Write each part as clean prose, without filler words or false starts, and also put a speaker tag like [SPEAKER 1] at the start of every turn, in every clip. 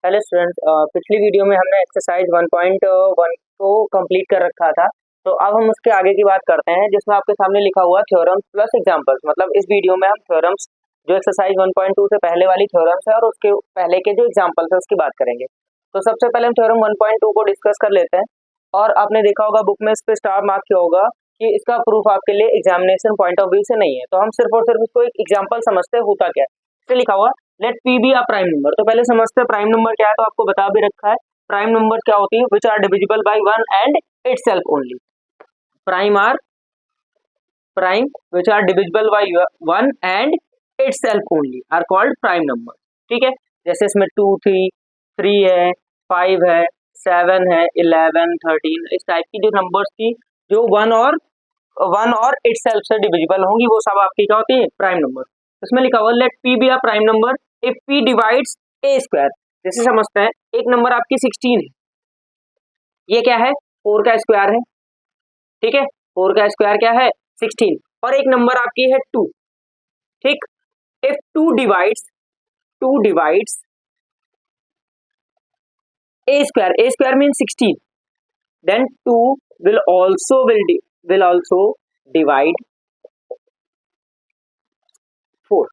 [SPEAKER 1] Hello student, पिछली video में हमने एक्सरसाइज 1.1 को कंप्लीट कर रखा था। तो अब हम उसके आगे की बात करते हैं, जिसमें आपके सामने लिखा हुआ थ्योरम्स प्लस एग्जांपल्स। मतलब इस वीडियो में हम थ्योरम्स जो एक्सरसाइज 1.2 से पहले वाली थ्योरम्स है और उसके पहले के जो एग्जांपल्स है उसकी बात करेंगे। तो सबसे पहले हम थ्योरम 1.2 को डिस्कस कर लेते हैं। और आपने देखा होगा बुक में इस पे स्टार मार्क किया होगा कि इसका प्रूफ आपके लिए एग्जामिनेशन पॉइंट ऑफ व्यू से नहीं है। तो हम सिर्फ और सिर्फ इसको एक एग्जाम्पल समझते हैं होता क्या है। इसे लिखा हुआ let p be a prime number. तो पहले समझते हैं प्राइम नंबर क्या है। तो आपको बता भी रखा है प्राइम नंबर क्या होती है, which are divisible by one and itself only. Prime which are divisible by one and itself only are called prime number. ठीक है, जैसे इसमें 2 3 है, 5 है, 7 है, 11 13, इस टाइप की जो नंबर्स की जो वन और इटसेल्फ से डिविजिबल होंगी वो सब आपकी क्या होती है, प्राइम नंबर। इसमें लिखा हुआ let p be a prime number if p divides a square. जैसे समझते हैं एक नंबर आपकी 16 है, ये क्या है, 4 का स्क्वायर है। ठीक है, 4 का स्क्वायर क्या है, 16। और एक नंबर आपकी है 2। ठीक, if 2 divides a square mean 16, then 2 will also divide 4।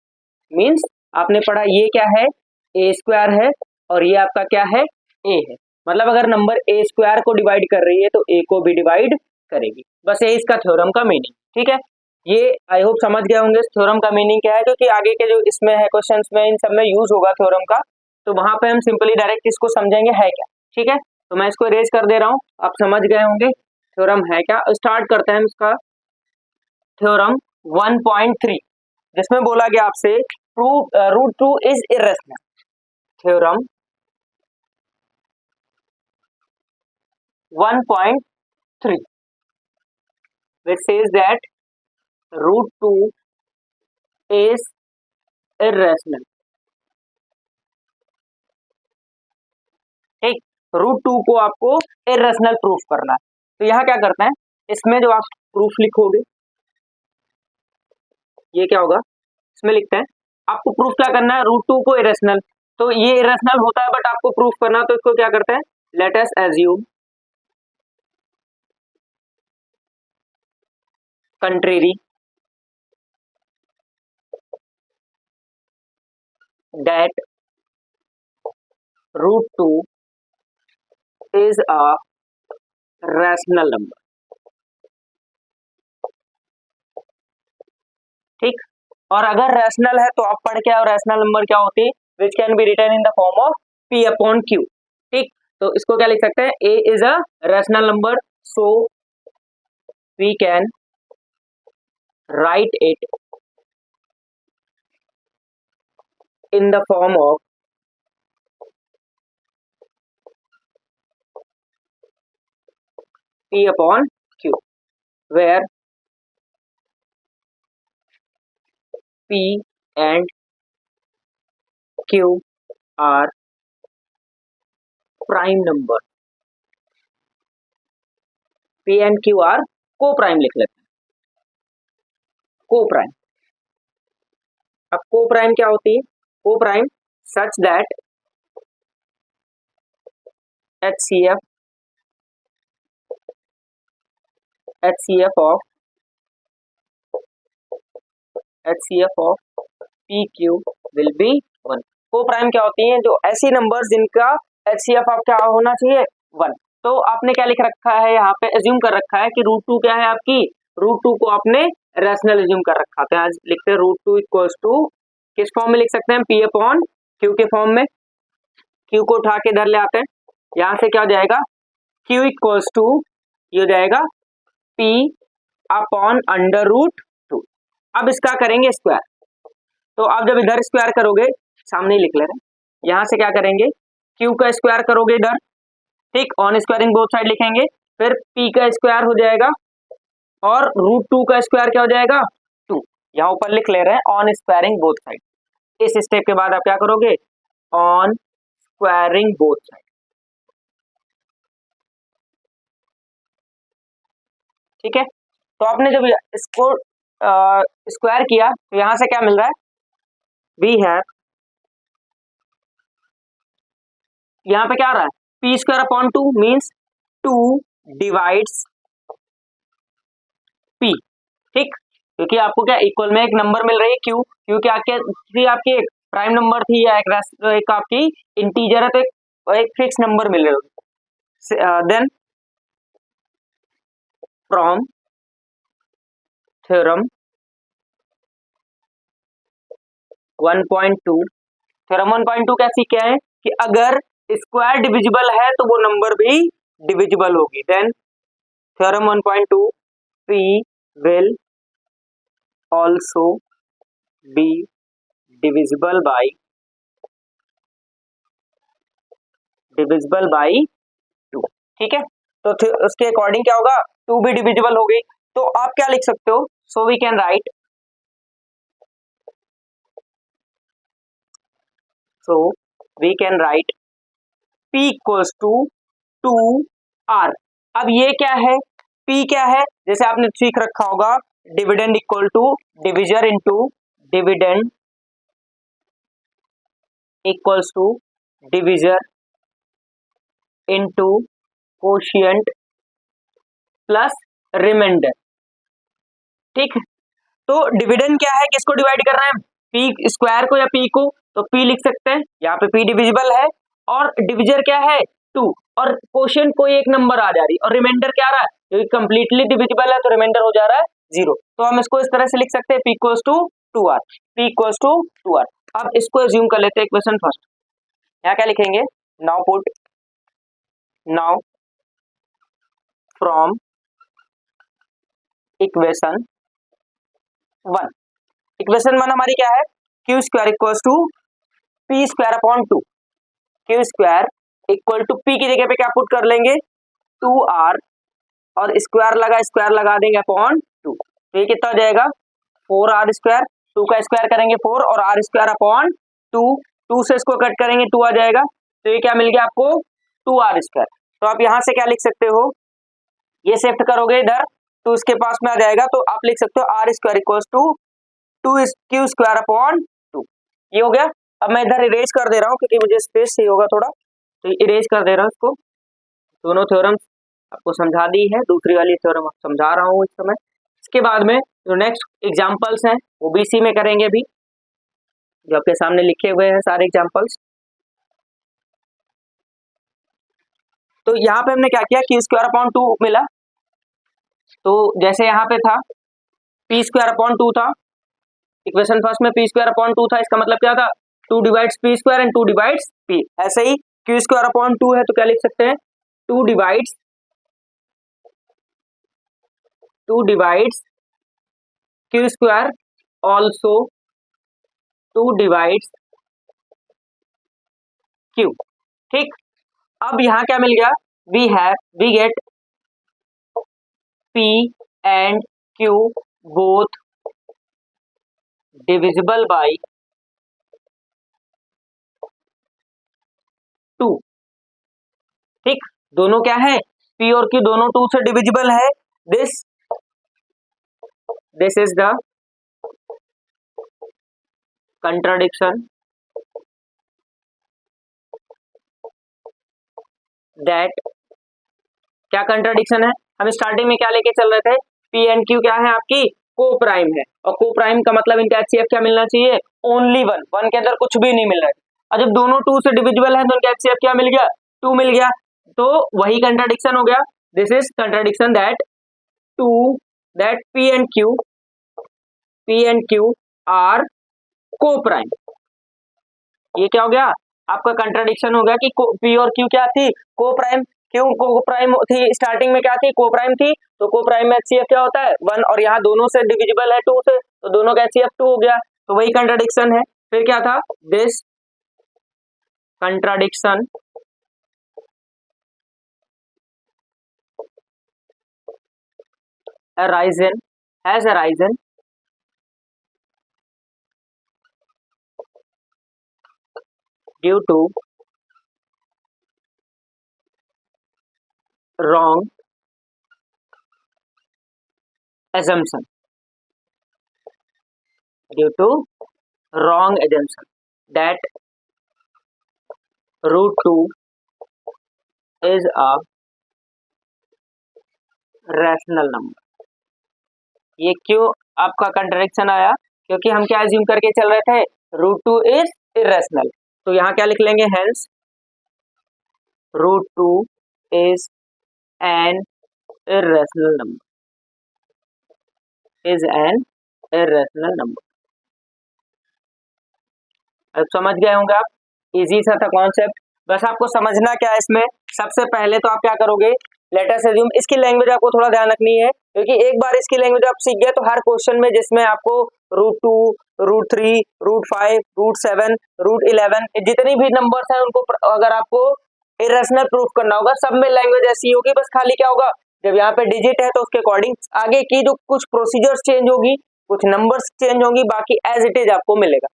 [SPEAKER 1] Means आपने पढ़ा ये क्या है, ए स्क्वायर है और ये आपका क्या है, ए है। मतलब अगर नंबर ए स्क्वायर को डिवाइड कर रही है तो ए को भी डिवाइड करेगी। बस ये इसका थ्योरम का मीनिंग। ठीक है, ये आई होप समझ गए होंगे थ्योरम का मीनिंग क्या है, क्योंकि आगे के जो इसमें है क्वेश्चंस में इन सब में यूज होगा थ्योरम का। तो वहां पे हम सिंपली डायरेक्ट इसको समझेंगे है क्या। ठीक है, तो मैं इसको इरेज कर दे रहा हूँ, आप समझ गए होंगे थ्योरम है क्या। स्टार्ट करते हैं इसका थ्योरम 1.3, जिसमें बोला गया आपसे prove root 2 is irrational. Theorem 1.3 which says that root 2 is irrational। ठीक, रूट 2 को आपको इरेशनल प्रूफ करना है। तो यहाँ क्या करते हैं, इसमें जो आप प्रूफ लिखोगे ये क्या होगा, इसमें लिखते हैं आपको प्रूफ क्या करना है, रूट 2 को इरेशनल। तो ये इरेशनल होता है बट आपको प्रूफ करना है, तो इसको क्या करते हैं, let us assume contrary that root 2 is a rational number। ठीक, और अगर रैशनल है तो आप पढ़ के आओ रैशनल नंबर क्या होती है, which can be written in the form of p upon q। ठीक, तो इसको क्या लिख सकते हैं, a is a rational number, so we can write it in the form of p upon q, where p and q are prime number। p and q are को prime लिख लेते हैं, को प्राइम। अब को प्राइम क्या होती है, को prime such that HCF of PQ will be 1। को प्राइम क्या होती है, जो ऐसी नंबर्स जिनका HCF ऑफ क्या होना चाहिए, 1। तो आपने क्या लिख रखा है, यहाँ पे एज्यूम कर रखा है कि रूट 2 क्या है आपकी, रूट 2 को आपने रैशनल एज्यूम कर रखा था। आज लिखते हैं रूट 2 इक्वल्स टू, किस फॉर्म में लिख सकते हैं, P अपॉन Q के फॉर्म में। Q को उठा के इधर ले आते हैं, यहाँ से क्या हो जाएगा, Q इक्वल्स टू ये हो जाएगा P अपॉन अंडर रूट 2। अब इसका करेंगे स्क्वायर, तो आप जब इधर स्क्वायर करोगे, सामने ही लिख ले रहे हैं, यहाँ से क्या करेंगे, Q का स्क्वायर करोगे इधर, ठीक, ऑन स्क्वायरिंग बोथ साइड लिखेंगे, फिर P का स्क्वायर हो जाएगा और रूट 2 का स्क्वायर क्या हो जाएगा, 2। यहाँ ऊपर लिख ले रहे हैं ऑन स्क्वायरिंग बोथ साइड। इस स्टेप के बाद आप क्या करोगे, ऑन स्क्वायरिंग बोथ साइड। ठीक है, तो आपने जब इसको स्क्वायर किया तो यहां से क्या मिल रहा है, वी हैव यहाँ पे क्या आ रहा है, P square upon 2 means 2 divides P, ठीक, क्योंकि आपको क्या इक्वल में एक नंबर मिल रही है क्यू, क्योंकि आपकी एक प्राइम नंबर थी या एक आपकी इंटीजर है, तो एक फिक्स नंबर मिल रही है। देन फ्रॉम थ्योरम 1.2, थ्योरम 1.2 कैसी क्या है कि अगर स्क्वायर डिविजिबल है तो वो नंबर भी डिविजिबल होगी। Then theorem 1.2 p will also be divisible by 2, ठीक है। तो उसके अकॉर्डिंग क्या होगा, 2 भी डिविजिबल हो गई, तो आप क्या लिख सकते हो, so we can write, p equals to 2r। अब ये क्या है, p क्या है, जैसे आपने सीख रखा होगा, dividend equal to divisor into dividend equals to divisor into quotient plus remainder, ठीक। तो डिविडेंड क्या है, किसको डिवाइड कर रहे हैं, पी स्क्वायर को या पी को, तो पी लिख सकते हैं, यहाँ पे पी डिविजिबल है, और डिविजर क्या है 2, और कोशिएंट कोई एक नंबर आ जा रही, और रिमाइंडर क्या आ रहा है, क्योंकि कंप्लीटली डिविजिबल है तो रिमाइंडर हो जा रहा है 0, तो हम इसको इस तरह से लिख सकते हैं p equals to 2r, p equals to 2r। अब इसको एज्यूम कर लेते हैं इक्वेशन फर्स्ट, यहाँ क्या लिखेंगे, नाउ फ्रॉम इक्वेशन 1, इक्वेशन 1 हमारी क्या है, q square equals to p square upon 2, q square equal to p की जगह पे क्या पुट कर लेंगे 2r, और स्क्वायर लगा देंगे अपॉन 2, तो ये कितना हो जाएगा 4r स्क्वायर, 2 का स्क्वायर करेंगे 4 और r स्क्वायर अपॉन 2, 2 से इसको कट करेंगे 2 आ जाएगा, तो ये क्या मिल गया आपको 2r स्क्वायर। तो आप यहाँ से क्या लिख सकते हो, ये शिफ्ट करोगे इधर तो इसके पास में आ जाएगा, तो आप लिख सकते हो r square equals to 2 q square upon 2, ये हो गया। अब मैं इधर इरेज कर दे रहा हूँ क्योंकि मुझे स्पेस चाहिए होगा थोड़ा, तो इरेज कर दे रहा हूँ इसको, दोनों थ्योरम आपको समझा दी है, दूसरी वाली थ्योरम समझा रहा हूँ इस समय। इसके बाद में जो नेक्स्ट एग्जाम्पल्स हैं वो बीसी में करेंगे भी, जो आपके सामने लिखे हुए हैं सारे एग्जाम्पल्स। तो यहाँ पे हमने क्या किया, क्यू स्क्वायर अपॉन 2 मिला, तो जैसे यहाँ पे था पी स्क्वायर अपॉन 2 था, इक्वेशन फर्स्ट में पी स्क्वायर अपॉन 2 था, इसका मतलब क्या था 2 divides P square and 2 divides P. ऐसे ही क्यू स्क्वायर अपॉन 2 है तो क्या लिख सकते हैं 2 divides q square, also 2 divides q, ठीक। अब यहाँ क्या मिल गया, we get p and q both divisible by 2, ठीक, दोनों क्या है पी और क्यू दोनों 2 से डिविजिबल है, this is the contradiction that, क्या कंट्राडिक्शन है, हम स्टार्टिंग में क्या लेके चल रहे थे, पी एंड क्यू क्या है आपकी को प्राइम है, और को प्राइम का मतलब इनका एचसीएफ क्या मिलना चाहिए ओनली 1, 1 के अंदर कुछ भी नहीं मिल रहा है, और जब दोनों 2 से डिविजिबल है तो इनका एचसीएफ क्या मिल गया 2 मिल गया, तो वही कंट्राडिक्शन हो गया, this is contradiction that p and q are को प्राइम। ये क्या हो गया आपका कंट्राडिक्शन हो गया कि पी और क्यू क्या थी को प्राइम, क्यू को प्राइम थी, स्टार्टिंग में क्या थी को प्राइम थी, तो को प्राइम में एचसीएफ क्या होता है 1, और यहाँ दोनों से डिविजिबल है 2 से, तो दोनों का एचसीएफ 2 हो गया, तो वही कंट्राडिक्शन है। फिर क्या था, this contradiction has arisen due to wrong assumption that root 2 is a rational number. ये क्यों आपका कंट्रडिक्शन आया? क्योंकि हम क्या एज्यूम करके चल रहे थे, रूट टू इज इरेशनल। तो यहाँ क्या लिख लेंगे, hence root two is an irrational number, is an irrational number. अब समझ गए होंगे आप, इजी सा था कॉन्सेप्ट। बस आपको समझना क्या है इसमें, सबसे पहले तो आप क्या करोगे, लेट अस अज्यूम, इसकी लैंग्वेज आपको थोड़ा ध्यान रखनी है, क्योंकि एक बार इसकी लैंग्वेज आप सीख गए तो हर क्वेश्चन में जिसमें आपको root two, root three, root five, root seven, root 11 जितनी भी नंबर्स हैं उनको अगर आपको इरेशनल प्रूफ करना होगा, सब में लैंग्वेज ऐसी होगी। बस खाली क्या होगा, जब यहाँ पे डिजिट है तो उसके अकॉर्डिंग आगे की जो कुछ प्रोसीजर्स चेंज होगी, कुछ नंबर्स चेंज होंगी, बाकी एज इट इज आपको मिलेगा।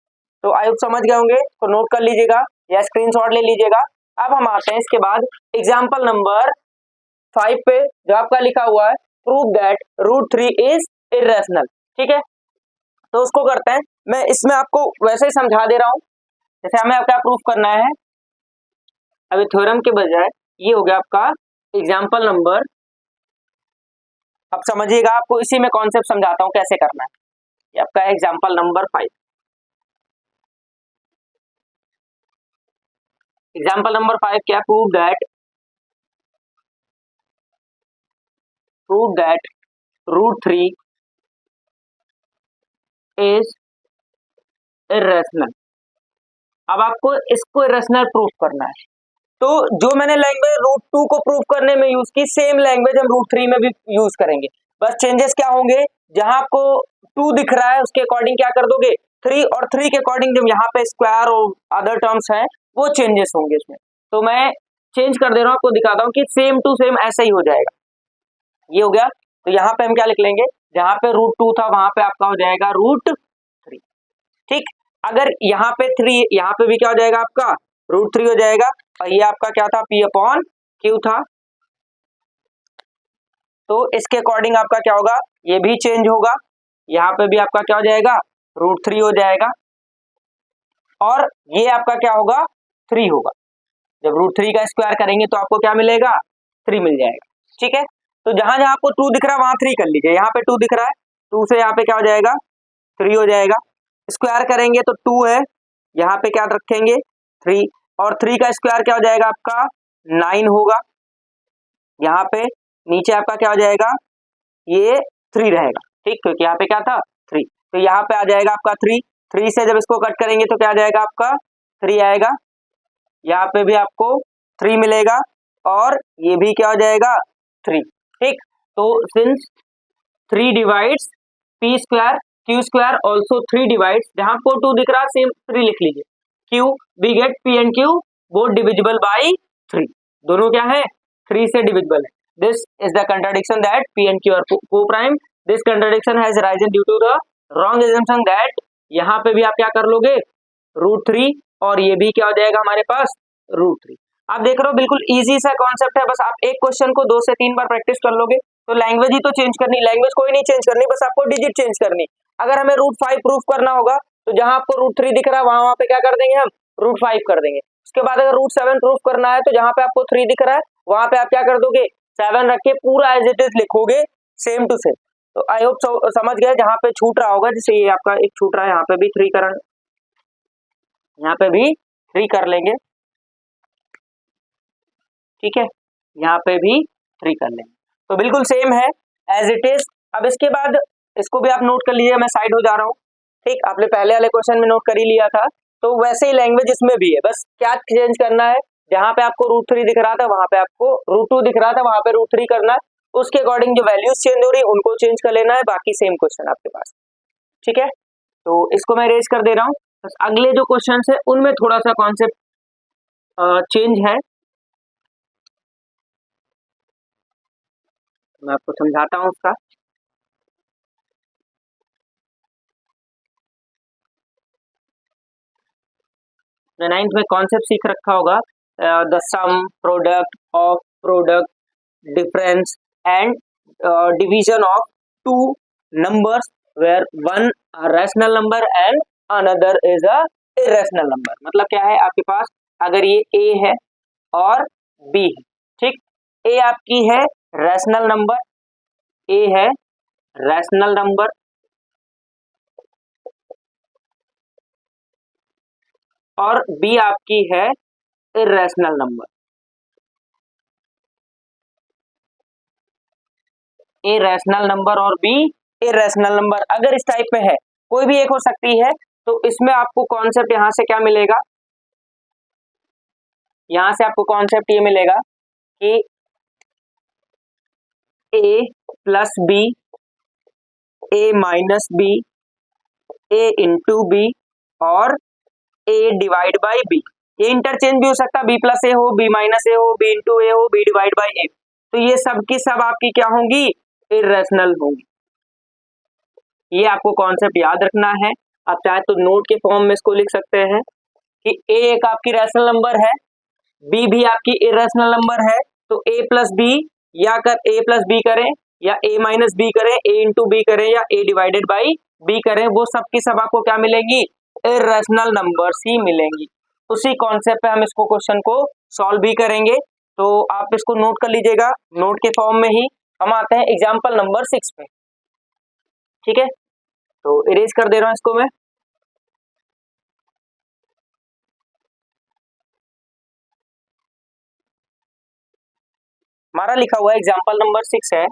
[SPEAKER 1] तो आई होप समझ गए होंगे, तो नोट कर लीजिएगा या स्क्रीनशॉट ले लीजिएगा। अब हम आते हैं इसके बाद एग्जाम्पल नंबर 5 पे, जो आपका लिखा हुआ है prove that root three is irrational. ठीक है, तो उसको करते हैं। मैं इसमें आपको वैसे ही समझा दे रहा हूं जैसे हमें क्या प्रूफ करना है। अभी थ्योरम के बजाय ये हो गया आपका एग्जाम्पल नंबर। अब समझिएगा, आपको इसी में कॉन्सेप्ट समझाता हूं कैसे करना है। ये आपका एग्जाम्पल नंबर 5। एग्जाम्पल नंबर 5 क्या, prove that root three is irrational. अब आपको इसको इरेशनल प्रूफ करना है। तो जो मैंने लैंग्वेज रूट टू को प्रूफ करने में यूज की, सेम लैंग्वेज हम रूट थ्री में भी यूज करेंगे। बस चेंजेस क्या होंगे, जहां आपको टू दिख रहा है उसके अकॉर्डिंग क्या कर दोगे थ्री, और थ्री के अकॉर्डिंग जब यहाँ पे स्क्वायर और अदर टर्म्स हैं वो चेंजेस होंगे इसमें। तो मैं चेंज कर दे रहा हूँ, आपको दिखाता हूँ कि सेम टू सेम ऐसा ही हो जाएगा। ये हो गया, तो यहाँ पे हम क्या लिख लेंगे, जहां पे रूट टू था वहां पे आपका हो जाएगा रूट थ्री। ठीक, अगर यहाँ पे थ्री, यहाँ पे भी क्या हो जाएगा आपका रूट थ्री हो जाएगा, और ये आपका क्या था, पी अपॉन क्यू था। तो इसके अकॉर्डिंग आपका क्या होगा, ये भी चेंज होगा, यहाँ पे भी आपका क्या हो जाएगा रूट थ्री हो जाएगा, और ये आपका क्या होगा थ्री होगा। जब रूट थ्री का स्क्वायर करेंगे तो आपको क्या मिलेगा, थ्री मिल जाएगा। ठीक है, तो जहां जहां आपको टू दिख रहा है वहां थ्री कर लीजिए। यहाँ पे टू दिख रहा है, टू से यहाँ पे क्या हो जाएगा थ्री हो जाएगा। स्क्वायर करेंगे तो टू है, यहाँ पे क्या रखेंगे थ्री, और थ्री का स्क्वायर क्या हो जाएगा आपका 9 होगा। यहाँ पे नीचे आपका क्या हो जाएगा, ये थ्री रहेगा। ठीक, क्योंकि यहाँ पे क्या था थ्री, तो यहाँ पे आ जाएगा आपका थ्री। थ्री से जब इसको कट करेंगे तो क्या आ जाएगा आपका थ्री आएगा, यहाँ पे भी आपको थ्री मिलेगा, और ये भी क्या हो जाएगा थ्री। ठीक, तो since three divides P square Q square also three divides, जहां आपको टू दिख रहा है सेम थ्री लिख लीजिए, q we get p and q both divisible by three, दोनों क्या है थ्री से डिविजिबल है। This is the contradiction that p and q are coprime. This contradiction has arisen due to the wrong assumption that यहाँ पे भी आप क्या कर लोगे रूट थ्री, और ये भी क्या हो जाएगा हमारे पास रूट थ्री। आप देख रहे हो बिल्कुल इजी सा कॉन्सेप्ट है, बस आप एक क्वेश्चन को 2 से 3 बार प्रैक्टिस कर लोगे। तो लैंग्वेज ही तो चेंज करनी, लैंग्वेज कोई नहीं चेंज करनी, बस आपको डिजिट चेंज करनी। अगर हमें रूट फाइव प्रूफ करना होगा तो जहां आपको रूट थ्री दिख रहा है वहां पे क्या कर देंगे हम रूट फाइव कर देंगे। उसके बाद अगर रूट सेवन प्रूफ करना है तो जहां पे आपको थ्री दिख रहा है वहां पे आप क्या कर दोगे सेवन रख के पूरा एज इट इज लिखोगे सेम टू सेम। तो आई होप समझ गए, जहां पे छूट रहा होगा, जैसे ये आपका एक छूट रहा है, यहाँ पे भी थ्री करंट, यहाँ पे भी थ्री कर लेंगे। ठीक है, यहाँ पे भी थ्री कर लेंगे, तो बिल्कुल सेम है एज इट इज। अब इसके बाद इसको भी आप नोट कर लीजिए, मैं साइड हो जा रहा हूँ। ठीक, आपने पहले वाले क्वेश्चन में नोट कर ही लिया था, तो वैसे ही लैंग्वेज इसमें भी है, बस क्या चेंज करना है, जहां पे आपको रूट थ्री दिख रहा था वहां पे आपको रूट टू दिख रहा था वहां पे रूट थ्री करना है, उसके अकॉर्डिंग जो वैल्यूज चेंज हो रही है उनको चेंज कर लेना है, बाकी सेम क्वेश्चन आपके पास। ठीक है, तो इसको मैं रेज कर दे रहा हूँ, बस अगले जो क्वेश्चन है उनमें थोड़ा सा कॉन्सेप्ट चेंज है, मैं आपको समझाता हूँ उसका। नाइन्थ में कॉन्सेप्ट सीख रखा होगा, the sum product of product difference and division of two numbers where one rational number and another is a irrational number. मतलब क्या है, आपके पास अगर ये ए है और बी है, ए आपकी है रैशनल नंबर, ए है रैशनल नंबर और बी आपकी है irrational number. A rational number और बी इर्रेशनल नंबर अगर इस टाइप में है, कोई भी एक हो सकती है, तो इसमें आपको कॉन्सेप्ट यहां से क्या मिलेगा, यहां से आपको कॉन्सेप्ट ये मिलेगा कि ए प्लस बी, ए माइनस बी, ए इंटू बी और ए डिवाइड बाई बी। ये इंटरचेंज भी हो सकता है, बी प्लस ए हो, बी माइनस ए हो, बी इंटू ए हो, बी डिवाइड बाई ए। तो ये सब की सब आपकी क्या होंगी, इर्रेशनल होंगी। ये आपको कॉन्सेप्ट याद रखना है। आप चाहे तो नोट के फॉर्म में इसको लिख सकते हैं कि ए एक आपकी रैशनल नंबर है, बी भी आपकी इर्रेशनल नंबर है, तो ए प्लस बी या कर ए प्लस बी करें या ए माइनस बी करें, ए इंटू बी करें या ए डिवाइडेड बाई बी करें, वो सब की सब आपको क्या मिलेंगी, इर्रेशनल नंबर्स ही मिलेंगी। उसी कॉन्सेप्ट पे हम इसको क्वेश्चन को सॉल्व भी करेंगे, तो आप इसको नोट कर लीजिएगा नोट के फॉर्म में ही। हम आते हैं एग्जाम्पल नंबर 6 पे, ठीक है। तो इरेज कर दे रहा हूं इसको मैं। हमारा लिखा हुआ एग्जाम्पल नंबर 6 है।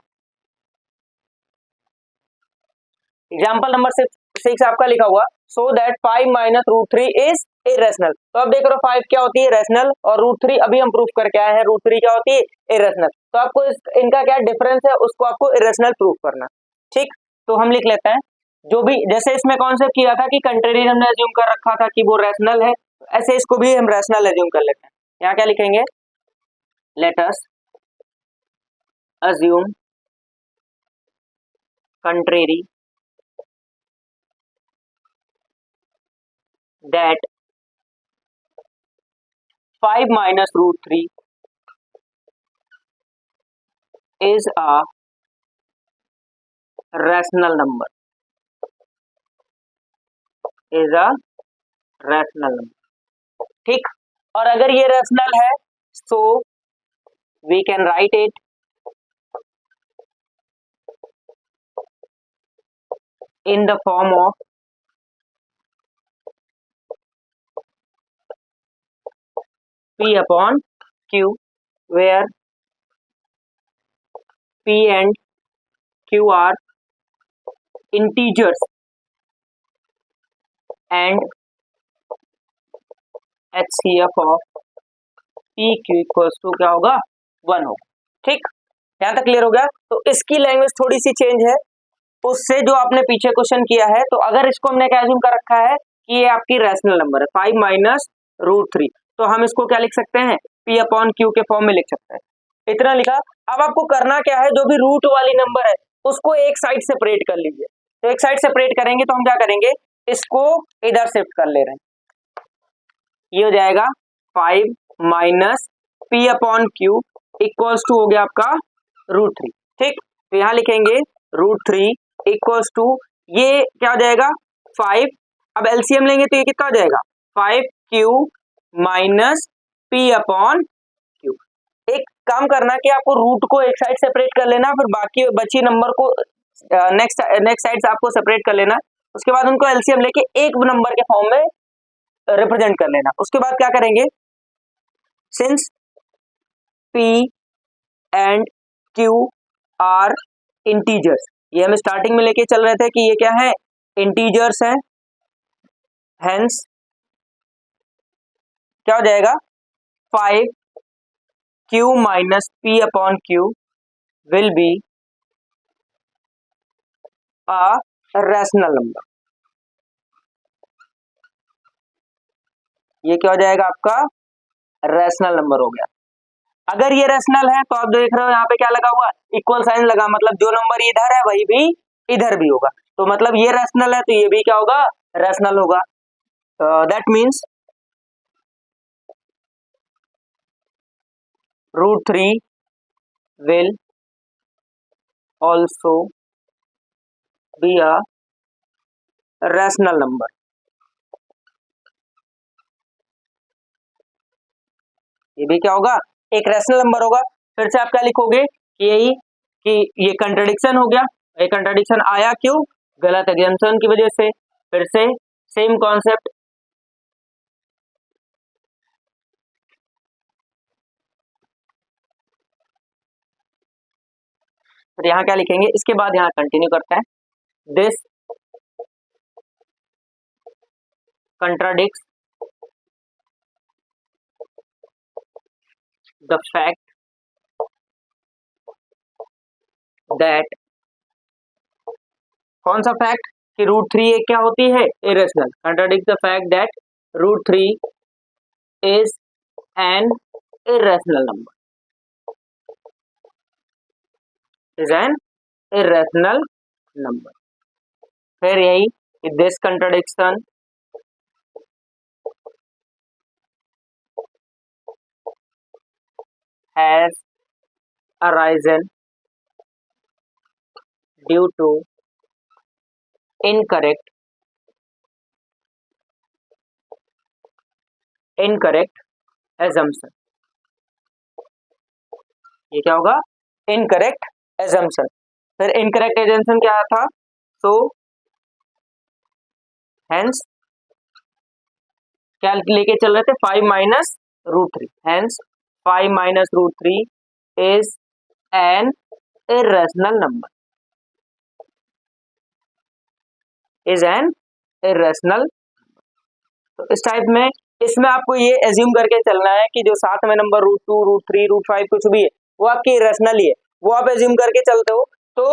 [SPEAKER 1] एग्जाम्पल नंबर 6 आपका लिखा हुआ so that 5 minus root 3 is irrational. तो अब देख रहे हो 5 क्या होती है, रैशनल, और रूट 3 अभी हम प्रूफ करके आए हैं रूट 3 क्या होती है, इरेशनल। तो आपको इनका क्या डिफरेंस है उसको आपको इरेशनल प्रूफ करना, ठीक। तो हम लिख लेते हैं जो भी, जैसे इसमें कॉन्सेप्ट किया था कि कंट्रेरी हमने एज्यूम कर रखा था कि वो रैशनल है, ऐसे इसको भी हम रैशनल एज्यूम कर लेते हैं। यहाँ क्या लिखेंगे, let us assume contrary that 5 minus root 3 is a rational number, is a rational number, ठीक। और अगर ये रैशनल है so we can write it in the form of P upon Q, where P and Q are integers and HCF of PQ equals to क्या होगा, 1 होगा, ठीक। यहाँ तक क्लियर हो गया। तो इसकी लैंग्वेज थोड़ी सी चेंज है उससे जो आपने पीछे क्वेश्चन किया है। तो अगर इसको हमने क्या एज्यूम कर रखा है कि ये आपकी रैशनल नंबर है 5 माइनस रूट 3, तो हम इसको क्या लिख सकते हैं, P अपॉन Q के फॉर्म में लिख सकते हैं। इतना लिखा। अब आपको करना क्या है, जो भी रूट वाली नंबर है उसको एक साइड सेपरेट कर लीजिए। तो एक साइड सेपरेट करेंगे तो हम क्या करेंगे, इसको इधर शिफ्ट कर ले रहे हैं, ये हो जाएगा 5 minus P upon Q equals to हो गया आपका रूट 3, ठीक। तो यहाँ लिखेंगे रूट 3 इक्वल्स टू, ये क्या हो जाएगा 5, अब एलसीएम लेंगे तो ये कितना हो जाएगा 5Q minus P upon Q। एक काम करना कि आपको रूट को एक साइड सेपरेट कर लेना, फिर बाकी बची नंबर को नेक्स्ट साइड से आपको सेपरेट कर लेना, उसके बाद उनको एलसीएम लेके एक नंबर के फॉर्म में रिप्रेजेंट कर लेना। उसके बाद क्या करेंगे, since P and Q are integers, ये हम स्टार्टिंग में लेके चल रहे थे कि ये क्या है, इंटीजर्स हैं, हेंस क्या हो जाएगा 5Q minus P upon Q will be a rational number. ये क्या हो जाएगा आपका रैशनल नंबर हो गया। अगर ये रैशनल है तो आप देख रहे हो यहाँ पे क्या लगा हुआ, इक्वल साइन लगा, मतलब जो नंबर इधर है वही भी इधर भी होगा। तो मतलब ये रैशनल है तो ये भी क्या होगा, रैशनल होगा। That means root 3 will also be a rational number। ये भी क्या होगा, एक रैशनल नंबर होगा। फिर से आप क्या लिखोगे कि यही कि ये कंट्राडिक्शन हो गया। ये कंट्राडिक्शन आया क्यों? गलत एग्जाम्पशन की वजह से। फिर से सेम कॉन्सेप्ट, फिर यहाँ क्या लिखेंगे, इसके बाद यहाँ कंटिन्यू करते हैं। This contradicts the fact that, कौन सा फैक्ट कि रूट थ्री एक क्या होती है? Irrational. contradicts the fact that root three is an irrational number, is an irrational number। फिर यही कि this contradiction has arisen due to incorrect assumption। ये क्या होगा? Incorrect assumption। फिर इनकरेक्ट assumption क्या था? सो हेंस क्या लेके चल रहे थे? 5 minus root three. Hence 5 minus root three is an irrational number, is an irrational. तो इस टाइप में इसमें आपको ये एज्यूम करके चलना है कि जो साथ में number root two, root three, root five कुछ भी है वो आपकी इरेशनल ही है, वो आप एज्यूम करके चलते हो। तो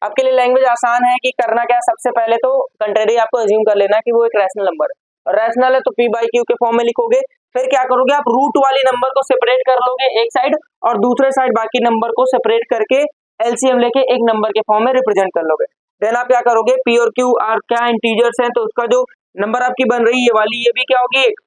[SPEAKER 1] आपके लिए लैंग्वेज आसान है कि करना क्या, सबसे पहले तो कंट्रेरी आपको एज्यूम कर लेना कि वो एक रैशनल नंबर है, और रैशनल है तो पी बाई क्यू के फॉर्म में लिखोगे। फिर क्या करोगे, आप रूट वाली नंबर को सेपरेट कर लोगे एक साइड, और दूसरे साइड बाकी नंबर को सेपरेट करके एलसीएम लेके एक नंबर के फॉर्म में रिप्रेजेंट कर लोगे। देन आप क्या करोगे, पी और क्यू आर क्या इंटीजर्स हैं, तो उसका जो नंबर आपकी बन रही है ये वाली, ये भी क्या होगी? एक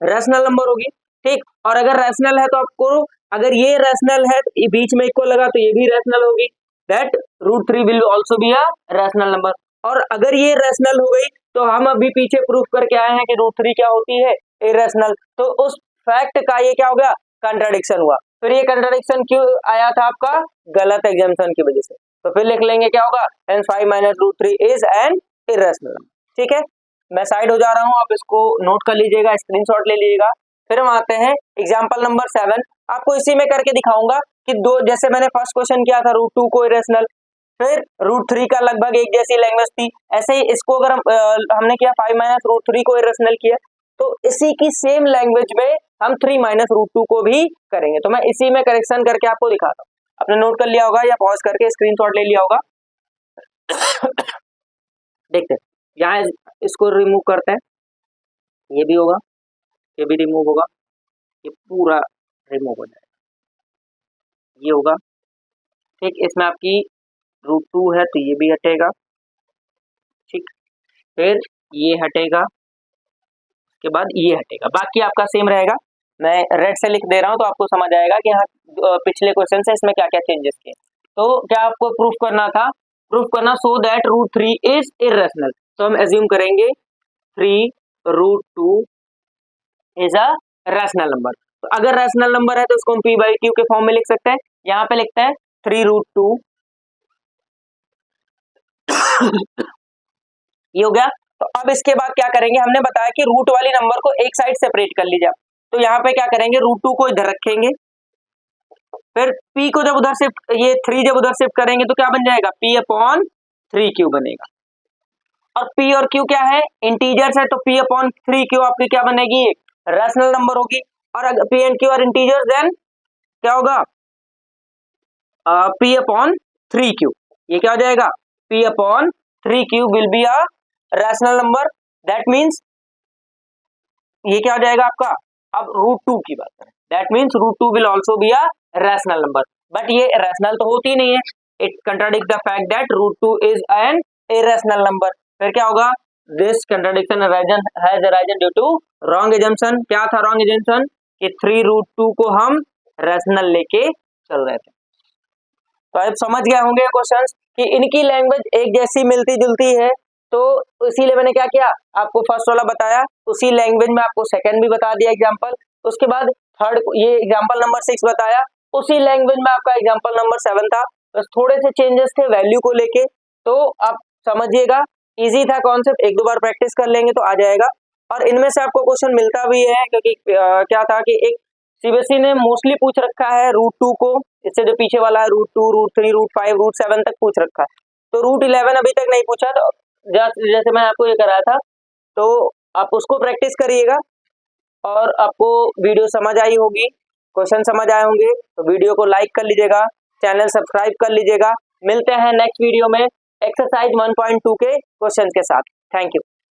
[SPEAKER 1] रैशनल नंबर होगी। ठीक, और अगर रैशनल है तो आपको, अगर ये रैशनल है तो बीच में इक्वल लगा तो ये भी रैशनल होगी, that root three will also be a rational number. और अगर ये रैशनल हो गई तो हम अभी पीछे प्रूफ करके आए हैं कि रूट थ्री क्या होती है? इरेशनल। तो उस फैक्ट का ये क्या हो गया? कंट्राडिक्शन हुआ। फिर ये कंट्राडिक्शन क्यों आया था? आपका गलत एग्जाम्पशन की वजह से। तो फिर लिख लेंगे क्या होगा, and 5 minus root three is an irrational. ठीक है, मैं साइड हो जा रहा हूँ, आप इसको नोट कर लीजिएगा, स्क्रीनशॉट ले लीजिएगा। फिर हम आते हैं एग्जाम्पल नंबर 7। आपको इसी में करके दिखाऊंगा कि दो, जैसे मैंने फर्स्ट क्वेश्चन किया था रूट टू को इरेशनल, फिर रूट थ्री का लगभग एक जैसी लैंग्वेज थी, ऐसे ही इसको अगर हमने किया 5 माइनस रूट थ्री को इरेशनल किया, तो इसी की सेम लैंग्वेज में हम 3 माइनस रूट टू को भी करेंगे। तो मैं इसी में करेक्शन करके आपको दिखाता हूँ। आपने नोट कर लिया होगा या पॉज करके स्क्रीनशॉट ले लिया होगा। देखते हैं, यहाँ इसको रिमूव करते हैं, ये भी होगा, ये भी रिमूव होगा, ये पूरा रिमूव हो जाएगा, ये होगा। ठीक, इसमें आपकी रूट टू है तो ये भी हटेगा। ठीक, फिर ये हटेगा, उसके बाद ये हटेगा, बाकी आपका सेम रहेगा। मैं रेड से लिख दे रहा हूँ तो आपको समझ आएगा कि हाँ पिछले क्वेश्चन से इसमें क्या क्या चेंजेस किए। तो क्या आपको प्रूफ करना था? प्रूफ करना so that root three is irrational. तो हम एज्यूम करेंगे 3 root two is a rational number. तो अगर रैशनल नंबर है तो उसको हम पी बाई क्यू के फॉर्म में लिख सकते हैं। यहाँ पे लिखते हैं 3 रूट टू, ये हो गया। तो अब इसके बाद क्या करेंगे, हमने बताया कि रूट वाली नंबर को एक साइड सेपरेट कर लीजिए। तो यहाँ पे क्या करेंगे, रूट टू को इधर रखेंगे, फिर p को जब उधर शिफ्ट, ये 3 जब उधर शिफ्ट करेंगे तो क्या बन जाएगा, p अपॉन 3q बनेगा। और p और q क्या है, इंटीजर्स है, तो p अपॉन 3q आपकी क्या बनेगी, रैशनल नंबर होगी। और अगर p and q are integers then क्या होगा, p अपॉन 3q। ये क्या हो जाएगा, p upon 3q will be a rational number. That means ये क्या हो जाएगा आपका, अब रूट टू की बात करें, that means root two will also be a rational number, but ये रैशनल तो होती नहीं है। It contradict the fact that root two is an irrational number. फिर क्या होगा, this contradiction has arisen due to wrong assumption. क्या था रॉन्ग एजम्पशन, कि 3 रूट टू को हम रैशनल लेके चल रहे थे। तो आप समझ गए होंगे क्वेश्चंस कि इनकी लैंग्वेज एक जैसी मिलती जुलती है। तो इसीलिए मैंने क्या किया, आपको फर्स्ट वाला बताया, उसी लैंग्वेज में आपको सेकंड भी बता दिया एग्जांपल। उसके बाद थर्ड, ये एग्जांपल नंबर 6 बताया, उसी लैंग्वेज में आपका एग्जाम्पल नंबर 7 था, बस थोड़े से चेंजेस थे वैल्यू को लेके। तो आप समझिएगा, इजी था कॉन्सेप्ट, एक दो बार प्रैक्टिस कर लेंगे तो आ जाएगा। और इनमें से आपको क्वेश्चन मिलता भी है, क्योंकि क्या था कि एक सीबीएसई ने मोस्टली पूछ रखा है √2 को, इससे जो पीछे वाला है √2, √3, √5, √7 तक पूछ रखा है। तो √11 अभी तक नहीं पूछा, तो जैसे मैं आपको ये कराया था, तो आप उसको प्रैक्टिस करिएगा। और आपको वीडियो समझ आई होगी, क्वेश्चन समझ आए होंगे, तो वीडियो को लाइक कर लीजिएगा, चैनल सब्सक्राइब कर लीजिएगा। मिलते हैं नेक्स्ट वीडियो में एक्सरसाइज 1.2 के क्वेश्चन के साथ। Thank you.